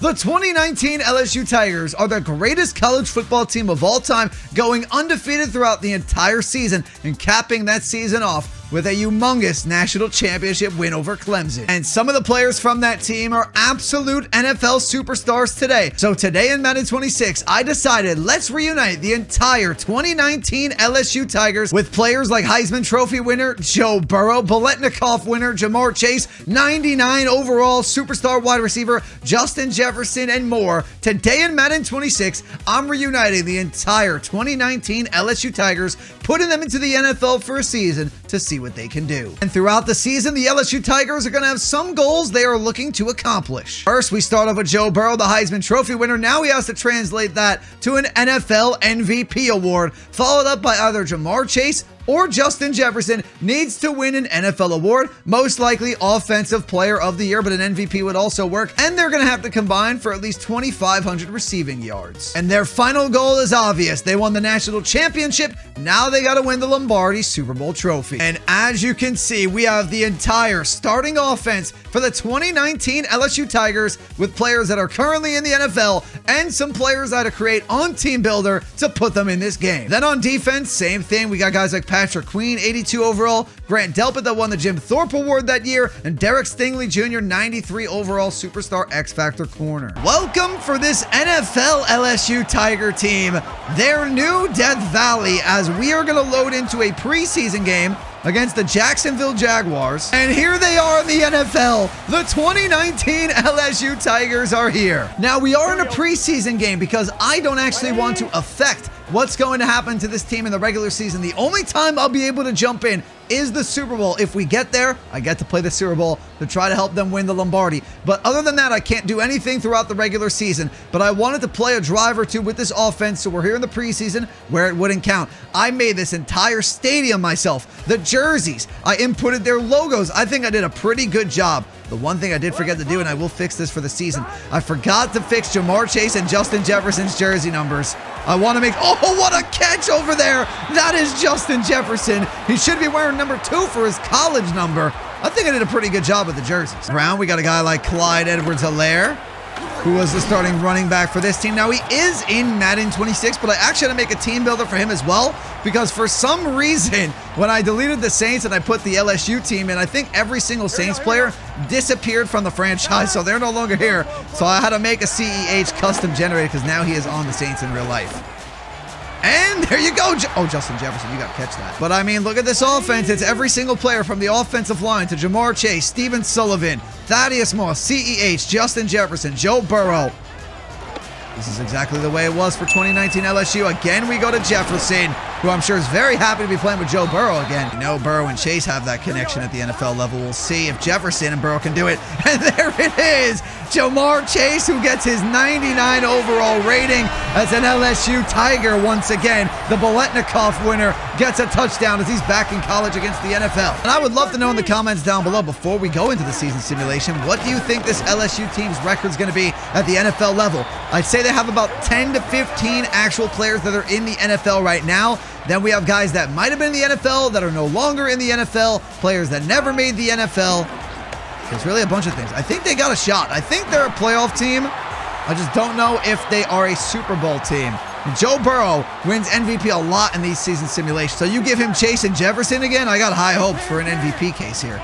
The 2019 LSU Tigers are the greatest college football team of all time, going undefeated throughout the entire season and capping that season off with a humongous national championship win over Clemson. And some of the players from that team are absolute NFL superstars today. So today in Madden 26, I decided let's reunite the entire 2019 LSU Tigers with players like Heisman Trophy winner Joe Burrow, Biletnikoff winner JAMARR Chase, 99 overall superstar wide receiver Justin Jefferson, and more. Today in Madden 26, I'm reuniting the entire 2019 LSU Tigers, putting them into the NFL for a season to see what they can do. And throughout the season, the LSU Tigers are going to have some goals they are looking to accomplish. First, we start off with Joe Burrow, the Heisman Trophy winner. Now he has to translate that to an NFL MVP award, followed up by either JAMARR Chase or Justin Jefferson needs to win an NFL award, most likely Offensive Player of the Year, but an MVP would also work, and they're going to have to combine for at least 2,500 receiving yards. And their final goal is obvious. They won the national championship. Now they got to win the Lombardi Super Bowl trophy. And as you can see, we have the entire starting offense for the 2019 LSU Tigers with players that are currently in the NFL and some players that are create on Team Builder to put them in this game. Then on defense, same thing. We got guys like Patrick Queen, 82 overall, Grant Delpit that won the Jim Thorpe Award that year, and Derek Stingley Jr., 93 overall superstar X-Factor corner. Welcome for this NFL LSU Tiger team, their new Death Valley, as we are going to load into a preseason game against the Jacksonville Jaguars. And here they are in the NFL. The 2019 LSU Tigers are here. Now, we are in a preseason game because I don't actually want to affect what's going to happen to this team in the regular season. The only time I'll be able to jump in is the Super Bowl. If we get there, I get to play the Super Bowl to try to help them win the Lombardi. But other than that, I can't do anything throughout the regular season. But I wanted to play a drive or two with this offense, so we're here in the preseason where it wouldn't count. I made this entire stadium myself. The jerseys, I inputted their logos. I think I did a pretty good job. The one thing I did forget to do, and I will fix this for the season, I forgot to fix JAMARR Chase and Justin Jefferson's jersey numbers. I want to make, oh, what a catch over there. That is Justin Jefferson. He should be wearing number 2 for his college number. I think I did a pretty good job with the jerseys. Around, we got a guy like Clyde Edwards-Helaire, who was the starting running back for this team. Now, he is in Madden 26, but I actually had to make a team builder for him as well, because for some reason, when I deleted the Saints and I put the LSU team in, I think every single Saints player disappeared from the franchise, so they're no longer here. So I had to make a CEH custom generated because now he is on the Saints in real life. And there you go. Oh, Justin Jefferson, you got to catch that. But I mean, look at this offense. It's every single player from the offensive line to JAMARR Chase, Steven Sullivan, Thaddeus Moss, CEH, Justin Jefferson, Joe Burrow. This is exactly the way it was for 2019 LSU. Again, we go to Jefferson, who I'm sure is very happy to be playing with Joe Burrow again. You know, Burrow and Chase have that connection at the NFL level. We'll see if Jefferson and Burrow can do it. And there it is. JAMARR Chase, who gets his 99 overall rating as an LSU Tiger once again. The Biletnikoff winner gets a touchdown as he's back in college against the NFL. And I would love to know in the comments down below, before we go into the season simulation, what do you think this LSU team's record is going to be at the NFL level? I'd say they have about 10 to 15 actual players that are in the NFL right now. Then we have guys that might have been in the NFL that are no longer in the NFL, players that never made the NFL. There's really a bunch of things. I think they got a shot. I think they're a playoff team. I just don't know if they are a Super Bowl team. And Joe Burrow wins MVP a lot in these season simulations. So you give him Chase and Jefferson again, I got high hopes for an MVP case here.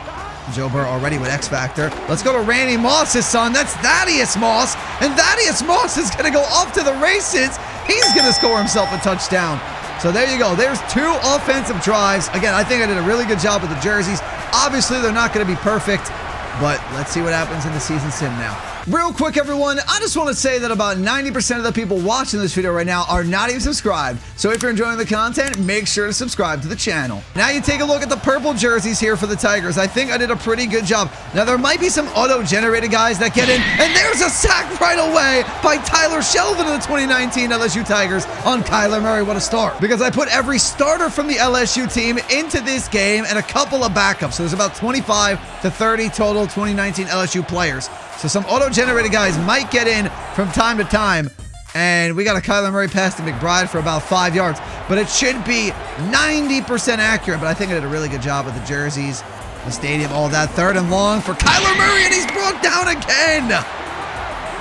Joe Burrow already with X Factor. Let's go to Randy Moss's son. That's Thaddeus Moss. And Thaddeus Moss is going to go off to the races. He's going to score himself a touchdown. So there you go. There's 2 offensive drives. Again, I think I did a really good job with the jerseys. Obviously, they're not going to be perfect, but let's see what happens in the season sim now. Real quick, everyone, I just want to say that about 90% of the people watching this video right now are not even subscribed. So if you're enjoying the content, make sure to subscribe to the channel. Now you take a look at the purple jerseys here for the Tigers. I think I did a pretty good job. Now there might be some auto-generated guys that get in, and there's a sack right away by Tyler Shelvin of the 2019 LSU Tigers on Kyler Murray. What a start. Because I put every starter from the LSU team into this game and a couple of backups. So there's about 25 to 30 total 2019 LSU players. So some auto-generated guys might get in from time to time. And we got a Kyler Murray pass to McBride for about 5 yards. But it should be 90% accurate. But I think I did a really good job with the jerseys, the stadium, all that. 3rd and long for Kyler Murray, and he's brought down again.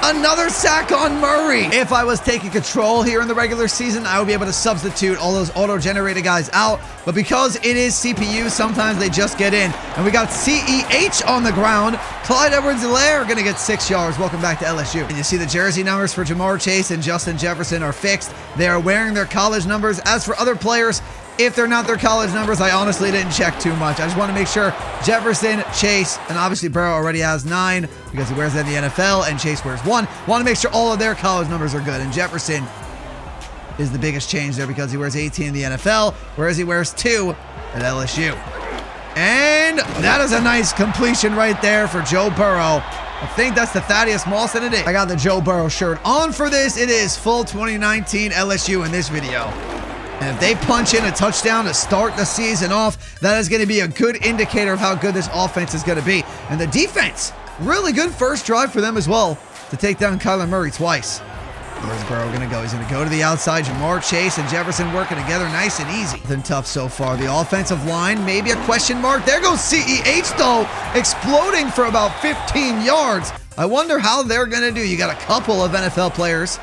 Another sack on Murray. If I was taking control here in the regular season, I would be able to substitute all those auto-generated guys out. But because it is CPU, sometimes they just get in. And we got CEH on the ground. Clyde Edwards-Helaire going to get 6 yards. Welcome back to LSU. And you see the jersey numbers for JAMARR Chase and Justin Jefferson are fixed. They are wearing their college numbers. As for other players, if they're not their college numbers, I honestly didn't check too much. I just want to make sure Jefferson, Chase, and obviously Burrow already has 9 because he wears that in the NFL, and Chase wears 1. Want to make sure all of their college numbers are good, and Jefferson is the biggest change there because he wears 18 in the NFL, whereas he wears 2 at LSU. And that is a nice completion right there for Joe Burrow. I think that's the Thaddeus Moss, and it is. I got the Joe Burrow shirt on for this. It is full 2019 LSU in this video. And if they punch in a touchdown to start the season off, that is going to be a good indicator of how good this offense is going to be. And the defense, really good first drive for them as well to take down Kyler Murray twice. Where's Burrow going to go? He's going to go to the outside. JAMARR Chase and Jefferson working together nice and easy. Nothing tough so far. The offensive line, maybe a question mark. There goes CEH, though, exploding for about 15 yards. I wonder how they're going to do. You got a couple of NFL players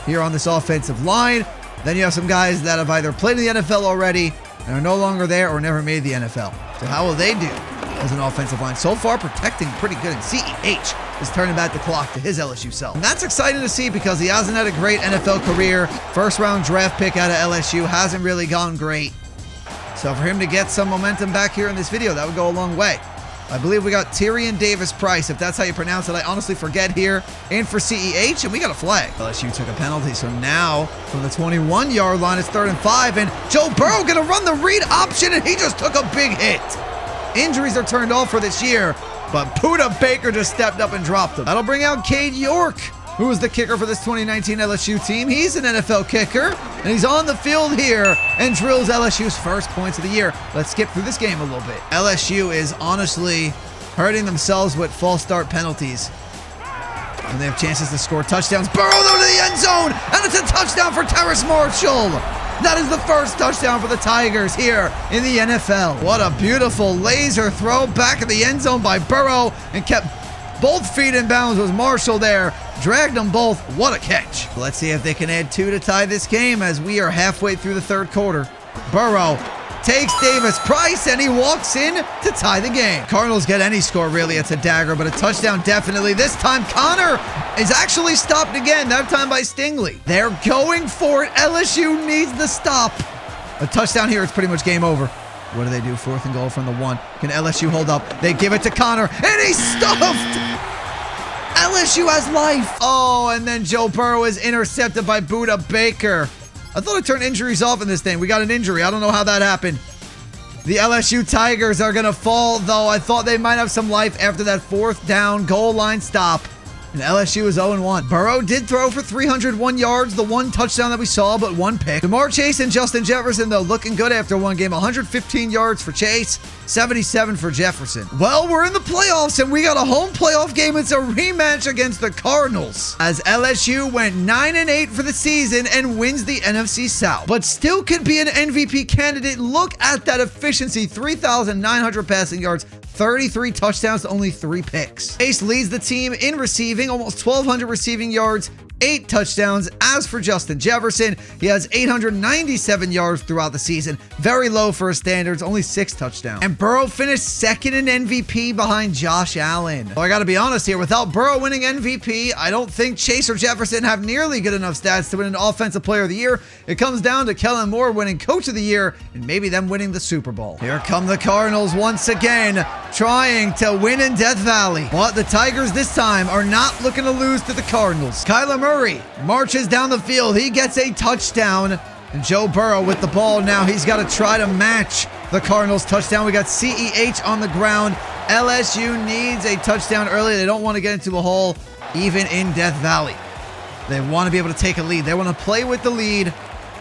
here on this offensive line. Then you have some guys that have either played in the NFL already and are no longer there or never made the NFL. So how will they do as an offensive line? So far, protecting pretty good. And CEH is turning back the clock to his LSU self. And that's exciting to see because he hasn't had a great NFL career. First-round draft pick out of LSU hasn't really gone great. So for him to get some momentum back here in this video, that would go a long way. I believe we got Tyrion Davis-Price, if that's how you pronounce it. I honestly forget here. And for CEH, and we got a flag. LSU took a penalty, so now from the 21-yard line, it's 3rd and 5, and Joe Burrow gonna run the read option, and he just took a big hit. Injuries are turned off for this year, but Budda Baker just stepped up and dropped him. That'll bring out Cade York, who is the kicker for this 2019 LSU team. He's an NFL kicker, and he's on the field here and drills LSU's first points of the year. Let's skip through this game a little bit. LSU is honestly hurting themselves with false start penalties. And they have chances to score touchdowns. Burrow though to the end zone, and it's a touchdown for Terrace Marshall. That is the first touchdown for the Tigers here in the NFL. What a beautiful laser throw back in the end zone by Burrow, and kept both feet in bounds. Was Marshall there. Dragged them both. What a catch. Let's see if they can add 2 to tie this game as we are halfway through the 3rd quarter. Burrow takes Davis-Price, and he walks in to tie the game. Cardinals get any score, really. It's a dagger, but a touchdown definitely. This time, Connor is actually stopped again, that time by Stingley. They're going for it. LSU needs the stop. A touchdown here, it's pretty much game over. What do they do? 4th and goal from the 1. Can LSU hold up? They give it to Connor, and he's stuffed! LSU has life. Oh, and then Joe Burrow is intercepted by Budda Baker. I thought I turned injuries off in this thing. We got an injury. I don't know how that happened. The LSU Tigers are going to fall, though. I thought they might have some life after that 4th down goal line stop. And LSU is 0-1. Burrow did throw for 301 yards, the 1 touchdown that we saw, but 1 pick. JAMARR Chase and Justin Jefferson, though, looking good after 1 game. 115 yards for Chase, 77 for Jefferson. Well, we're in the playoffs, and we got a home playoff game. It's a rematch against the Cardinals, as LSU went 9-8 for the season and wins the NFC South, but still could be an MVP candidate. Look at that efficiency, 3,900 passing yards, 33 touchdowns to only 3 picks. Chase leads the team in receiving, almost 1,200 receiving yards, 8 touchdowns. As for Justin Jefferson, he has 897 yards throughout the season. Very low for his standards, only 6 touchdowns. And Burrow finished 2nd in MVP behind Josh Allen. So I gotta be honest here, without Burrow winning MVP, I don't think Chase or Jefferson have nearly good enough stats to win an Offensive Player of the Year. It comes down to Kellen Moore winning Coach of the Year and maybe them winning the Super Bowl. Here come the Cardinals once again, trying to win in Death Valley. But the Tigers this time are not looking to lose to the Cardinals. Kyler Murray marches down the field. He gets a touchdown. And Joe Burrow with the ball now. He's got to try to match the Cardinals' touchdown. We got CEH on the ground. LSU needs a touchdown early. They don't want to get into a hole, even in Death Valley. They want to be able to take a lead. They want to play with the lead.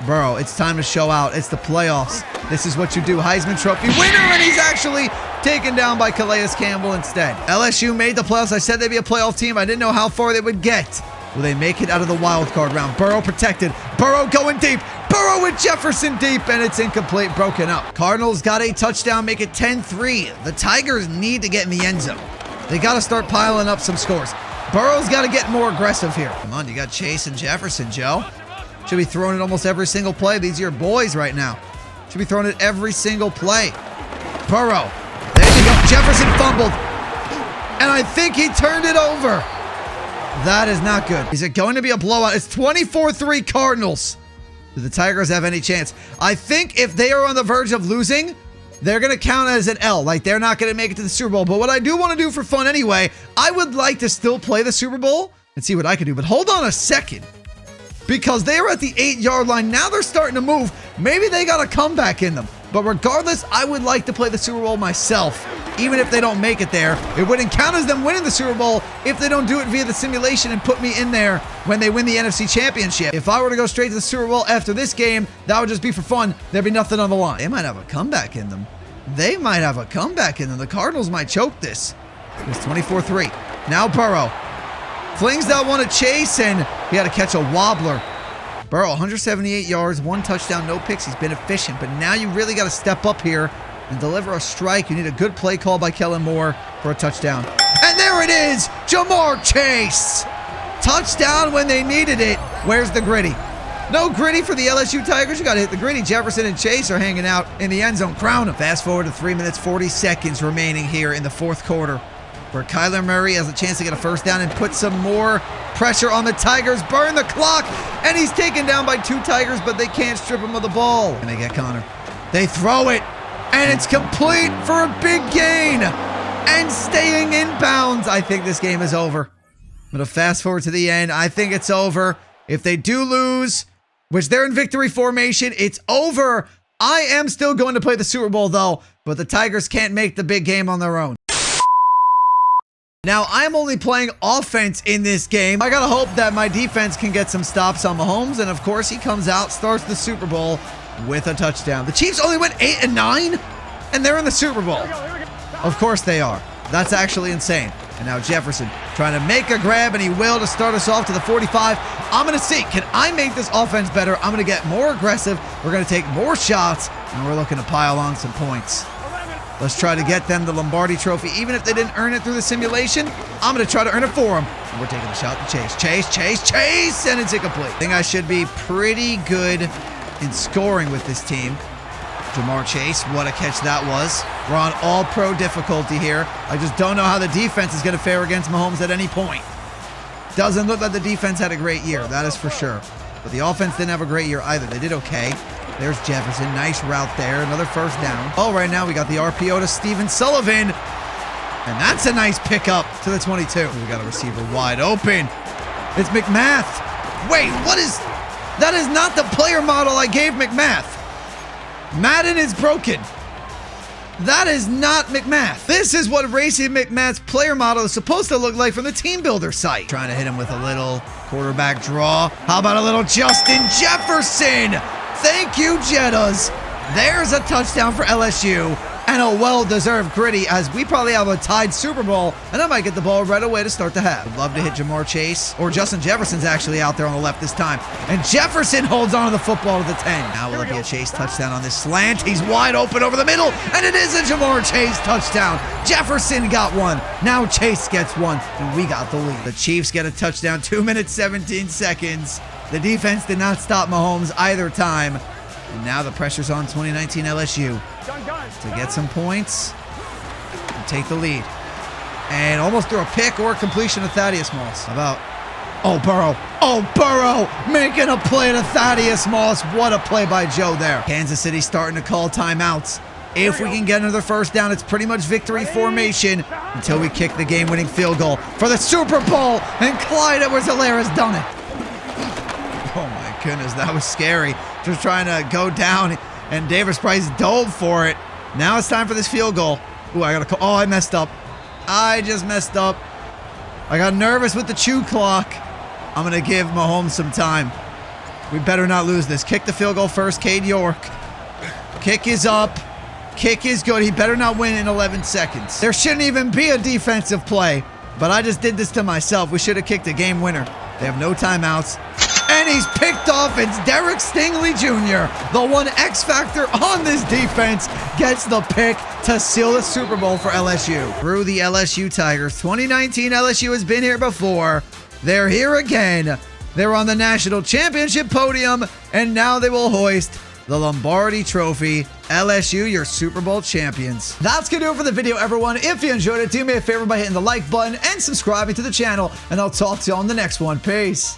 Burrow, it's time to show out. It's the playoffs. This is what you do. Heisman Trophy winner, and he's actually taken down by Calais Campbell instead. LSU made the playoffs. I said they'd be a playoff team. I didn't know how far they would get. Will they make it out of the wild card round? Burrow protected. Burrow going deep. Burrow with Jefferson deep, and it's incomplete, broken up. Cardinals got a touchdown, make it 10-3. The Tigers need to get in the end zone. They got to start piling up some scores. Burrow's got to get more aggressive here. Come on, you got Chase and Jefferson, Joe. Should be throwing it almost every single play. These are your boys right now. Should be throwing it every single play. Burrow. There you go. Jefferson fumbled. And I think he turned it over. That is not good. Is it going to be a blowout? It's 24-3 Cardinals. Do the Tigers have any chance? I think if they are on the verge of losing, they're going to count as an L. Like, they're not going to make it to the Super Bowl. But what I do want to do for fun anyway, I would like to still play the Super Bowl and see what I can do. But hold on a second. Because they were at the 8-yard line. Now they're starting to move. Maybe they got a comeback in them. But regardless, I would like to play the Super Bowl myself. Even if they don't make it there, it wouldn't count as them winning the Super Bowl if they don't do it via the simulation and put me in there when they win the NFC Championship. If I were to go straight to the Super Bowl after this game, that would just be for fun. There'd be nothing on the line. They might have a comeback in them. They might have a comeback in them. The Cardinals might choke this. It's 24-3. Now Burrow flings that one to Chase, and he had to catch a wobbler. Burrow, 178 yards, 1 touchdown, no picks. He's been efficient, but now you really got to step up here and deliver a strike. You need a good play call by Kellen Moore for a touchdown. And there it is, JAMARR Chase. Touchdown when they needed it. Where's the gritty? No gritty for the LSU Tigers. You got to hit the gritty. Jefferson and Chase are hanging out in the end zone. Crown him. Fast forward to 3 minutes, 40 seconds remaining here in the fourth quarter, where Kyler Murray has a chance to get a first down and put some more pressure on the Tigers. Burn the clock, and he's taken down by 2 Tigers, but they can't strip him of the ball. And they get Connor. They throw it, and it's complete for a big gain. And staying in bounds. I think this game is over. I'm going to fast forward to the end. I think it's over. If they do lose, which they're in victory formation, it's over. I am still going to play the Super Bowl, though, but the Tigers can't make the big game on their own. Now, I'm only playing offense in this game. I gotta hope that my defense can get some stops on Mahomes, and of course, he comes out, starts the Super Bowl with a touchdown. The Chiefs only went 8-9, and they're in the Super Bowl. Of course they are. That's actually insane. And now Jefferson trying to make a grab, and he will to start us off to the 45. I'm going to see, can I make this offense better? I'm going to get more aggressive. We're going to take more shots, and we're looking to pile on some points. Let's try to get them the Lombardi Trophy. Even if they didn't earn it through the simulation, I'm going to try to earn it for them. And we're taking the shot to Chase. Chase, and it's incomplete. I think I should be pretty good in scoring with this team. JAMARR Chase, what a catch that was. We're on all-pro difficulty here. I just don't know how the defense is going to fare against Mahomes at any point. Doesn't look like the defense had a great year, that is for sure. But the offense didn't have a great year either. They did okay. There's Jefferson. Nice route there. Another first down. Oh, right now we got the RPO to Steven Sullivan. And that's a nice pickup to the 22. We got a receiver wide open. It's McMath. Wait, what is... That is not the player model I gave McMath. Madden is broken. That is not McMath. This is what Racing McMath's player model is supposed to look like from the Team Builder site. Trying to hit him with a little quarterback draw. How about a little Justin Jefferson? Thank you, Jettas. There's a touchdown for LSU. And a well-deserved gritty, as we probably have a tied Super Bowl, and I might get the ball right away to start the half. Would love to hit JAMARR Chase, or Justin Jefferson's actually out there on the left this time. And Jefferson holds on to the football to the 10. Now will it be a Chase touchdown on this slant? He's wide open over the middle, and it is a JAMARR Chase touchdown. Jefferson got one. Now Chase gets one, and we got the lead. The Chiefs get a touchdown, 2 minutes, 17 seconds. The defense did not stop Mahomes either time. And now the pressure's on 2019 LSU to get some points and take the lead. And almost threw a pick or completion to Thaddeus Moss. How about... Oh, Burrow. Oh, Burrow making a play to Thaddeus Moss. What a play by Joe there. Kansas City starting to call timeouts. If we can get another first down, it's pretty much victory formation until we kick the game-winning field goal for the Super Bowl. And Clyde Edwards-Helaire has done it. Oh, my goodness. That was scary. Just trying to go down, and Davis Price dove for it. Now it's time for this field goal. Ooh, I gotta call. Oh, I messed up. I just messed up. I got nervous with the chew clock. I'm gonna give Mahomes some time. We better not lose this. Kick the field goal first, Cade York. Kick is up. Kick is good. He better not win in 11 seconds. There shouldn't even be a defensive play, but I just did this to myself. We should have kicked a game winner. They have no timeouts. and he's picked off. It's Derek Stingley Jr., the one X factor on this defense, gets the pick to seal the Super Bowl for LSU. Through the LSU Tigers. 2019 LSU has been here before. They're here again. They're on the national championship podium, and now they will hoist the Lombardi Trophy. LSU, your Super Bowl champions. That's going to do it for the video, everyone. If you enjoyed it, do me a favor by hitting the like button and subscribing to the channel, and I'll talk to you on the next one. Peace.